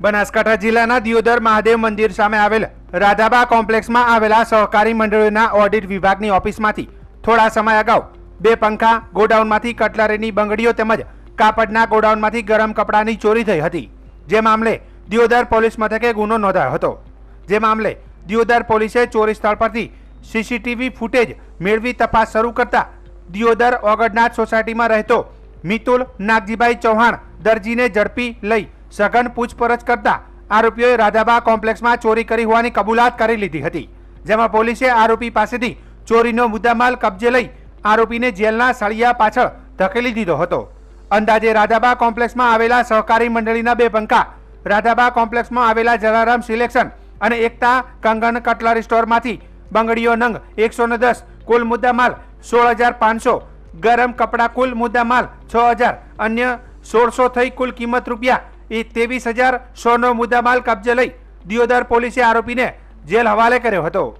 બનાસકાંઠા જિલ્લાના દિયોદર મહાદેવ મંદિર સામે આવેલ રાધાબા કોમ્પ્લેક્સમાં આવેલા સહકારી મંડળીઓના ઓડિટ વિભાગની ઓફિસમાંથી થોડા સમય અગાઉ 2 પંખા, ગોડાઉનમાંથી કટલરીની બંગડીઓ તેમજ કાપડના ગોડાઉનમાંથી ગરમ કપડાની ચોરી થઈ હતી। જે મામલે દિયોદર પોલીસ મથકે ગુનો નોંધાયો હતો। જે મામલે દિયોદર પોલીસે ચોરી સ્થળ પરથી સીસીટીવી ફૂટેજ મેળવી તપાસ શરૂ કરતા દિયોદર ઓગણનાથ સોસાયટીમાં રહેતો મિતુલ નાગજીભાઈ ચૌહાણ દરજીને ઝડપી લઈ સઘન પૂછપરછ કરતા આરોપીઓએ રાધાબા કોમ્પ્લેક્સમાં ચોરી કરી હોવાની કબૂલાત કરી લીધી હતી। જેમાં પોલીસે આરોપી પાસેથી ચોરીનો મુદ્દામાલ કબજે લઈ આરોપીને જેલના સળિયા પાછળ ધકેલી દીધો હતો। અંદાજે રાધાબા કોમ્પ્લેક્સમાં આવેલા સહકારી મંડળીના 2 પંખા, રાધાબા કોમ્પ્લેક્સમાં આવેલા જલારામ સિલેક્શન અને એકતા કંગન કટલરી સ્ટોરમાંથી બંગડીઓ નંગ 110, કુલ મુદ્દામાલ 16,500, ગરમ કપડા કુલ મુદ્દામાલ 6,000, અન્ય 1600 થઈ કુલ કિંમત રૂપિયા 23,100 નો મુદ્દામાલ કબજે લઈ દિયોદર પોલીસે આરોપીને જેલ હવાલે કર્યો હતો।